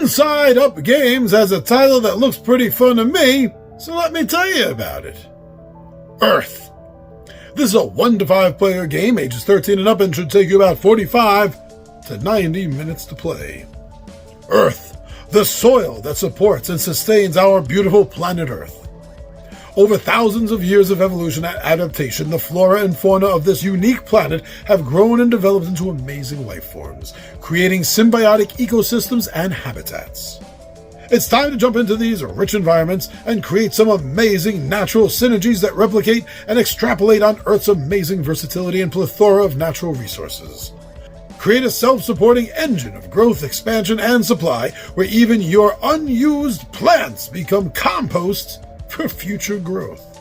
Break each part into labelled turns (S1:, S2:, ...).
S1: Inside Up Games has a title that looks pretty fun to me, so let me tell you about it. Earth. This is a 1 to 5 player game, ages 13 and up, and should take you about 45 to 90 minutes to play. Earth, the soil that supports and sustains our beautiful planet Earth. Over thousands of years of evolution and adaptation, the flora and fauna of this unique planet have grown and developed into amazing life forms, creating symbiotic ecosystems and habitats. It's time to jump into these rich environments and create some amazing natural synergies that replicate and extrapolate on Earth's amazing versatility and plethora of natural resources. Create a self-supporting engine of growth, expansion, and supply where even your unused plants become compost for future growth.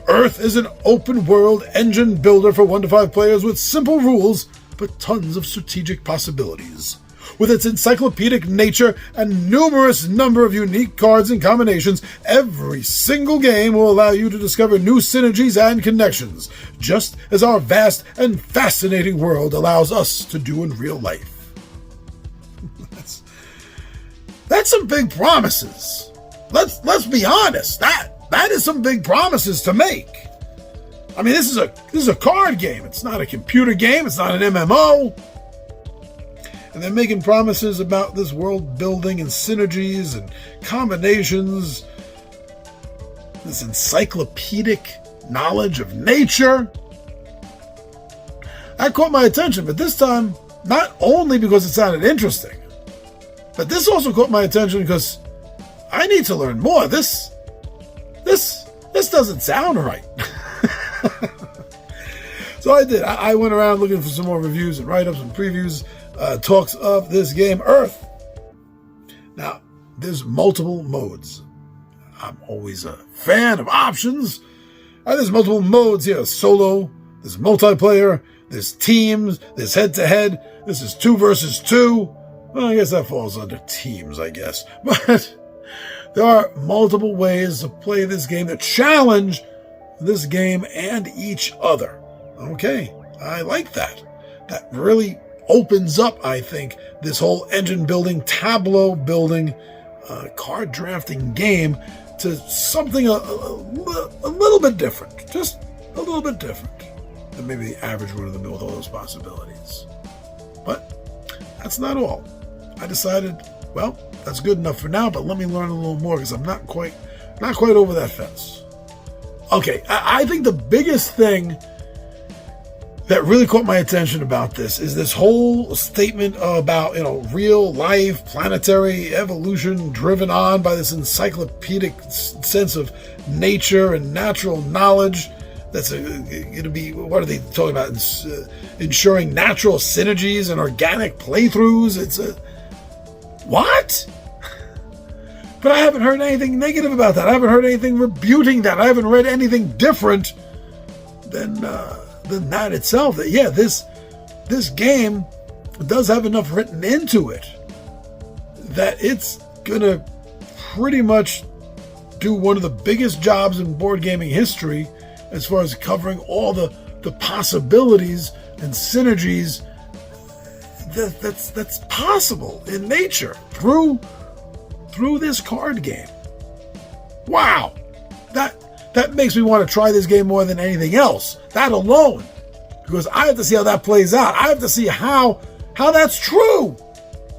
S1: Earth is an open-world engine builder for 1 to 5 players with simple rules, but tons of strategic possibilities. With its encyclopedic nature and numerous number of unique cards and combinations, every single game will allow you to discover new synergies and connections, just as our vast and fascinating world allows us to do in real life. That's some big promises. Let's be honest. That is some big promises to make. I mean, this is a card game. It's not a computer game. It's not an MMO. And they're making promises about this world building and synergies and combinations. This encyclopedic knowledge of nature. That caught my attention, but this time, not only because it sounded interesting, but this also caught my attention because I need to learn more. This doesn't sound right. So I did. I went around looking for some more reviews and write-ups and previews, talks of this game, Earth. Now, there's multiple modes. I'm always a fan of options. There's multiple modes here. Solo, there's multiplayer, there's teams, there's head-to-head, this is 2 versus 2. Well, I guess that falls under teams, I guess. But there are multiple ways to play this game that challenge this game and each other. Okay, I like that. That really opens up, I think, this whole engine building, tableau building, card drafting game to something a little bit different. Just a little bit different than maybe the average run-of-the-mill with all those possibilities. But that's not all. I decided, well, that's good enough for now, but let me learn a little more because I'm not quite over that fence. Okay, I think the biggest thing that really caught my attention about this is this whole statement about, real life, planetary evolution driven on by this encyclopedic sense of nature and natural knowledge. That's going to be, what are they talking about? Ensuring natural synergies and organic playthroughs. It's what? But I haven't heard anything negative about that. I haven't heard anything rebuting that. I haven't read anything different than that itself. That, yeah, this game does have enough written into it that it's going to pretty much do one of the biggest jobs in board gaming history as far as covering all the possibilities and synergies that's possible in nature through this card game. Wow. That makes me want to try this game more than anything else. That alone. Because I have to see how that plays out. I have to see how that's true.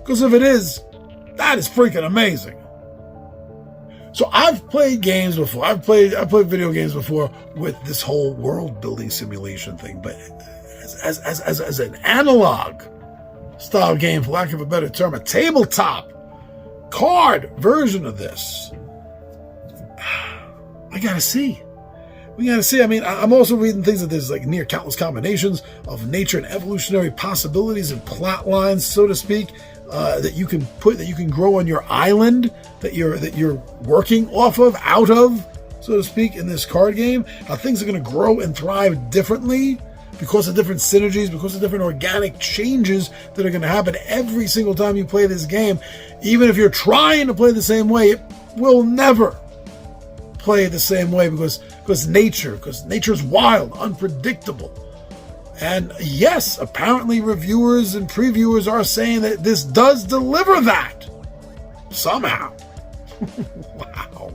S1: Because if it is, that is freaking amazing. So I've played games before. I've played video games before with this whole world building simulation thing, but as an analog style game, for lack of a better term, a tabletop card version of this. We gotta see. I mean, I'm also reading things that there's like near countless combinations of nature and evolutionary possibilities and plot lines, so to speak, that you can grow on your island that you're working off of, out of, so to speak, in this card game. How things are going to grow and thrive differently because of different synergies, because of different organic changes that are going to happen every single time you play this game. Even if you're trying to play the same way, it will never play the same way because nature's wild, unpredictable. And yes, apparently reviewers and previewers are saying that this does deliver that. somehow. Wow.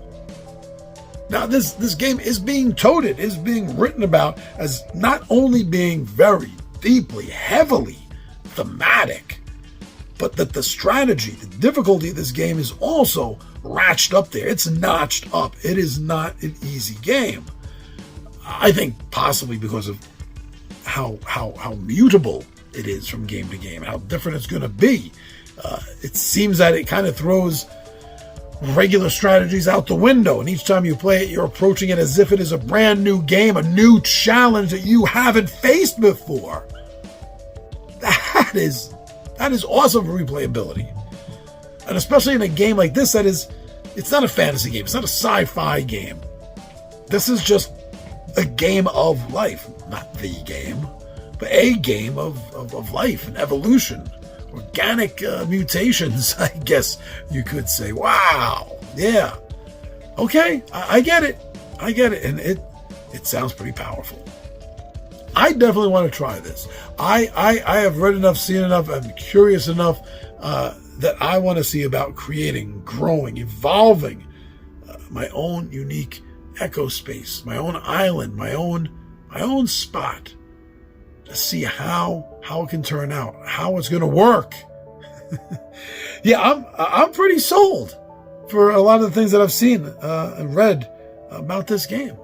S1: Now, this game is being touted, is being written about as not only being very deeply, heavily thematic, but that the strategy, the difficulty of this game is also ratcheted up there. It's notched up. It is not an easy game. I think possibly because of how mutable it is from game to game, how different it's going to be. It seems that it kind of throws regular strategies out the window, and each time you play it, you're approaching it as if it is a brand new game, a new challenge that you haven't faced before. That is awesome for replayability. And especially in a game like this it's not a fantasy game, it's not a sci-fi game. This is just a game of life. Not the game, but a game of life and evolution. Organic mutations, I guess you could say. Wow. Yeah. Okay. I get it. And it sounds pretty powerful. I definitely want to try this. I have read enough, seen enough, I'm curious enough that I want to see about creating, growing, evolving my own unique echo space, my own island, my own spot, to see how it can turn out, how it's going to work. Yeah, I'm pretty sold for a lot of the things that I've seen and read about this game.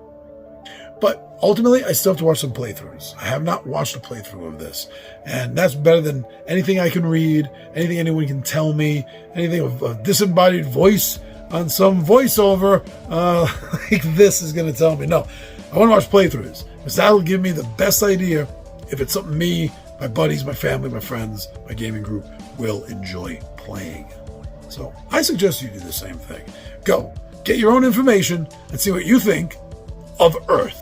S1: But ultimately, I still have to watch some playthroughs. I have not watched a playthrough of this. And that's better than anything I can read, anything anyone can tell me, anything of a disembodied voice on some voiceover like this is going to tell me. No, I want to watch playthroughs, because that'll give me the best idea if it's something me, my buddies, my family, my friends, my gaming group will enjoy playing. So I suggest you do the same thing. Go, get your own information, and see what you think of Earth.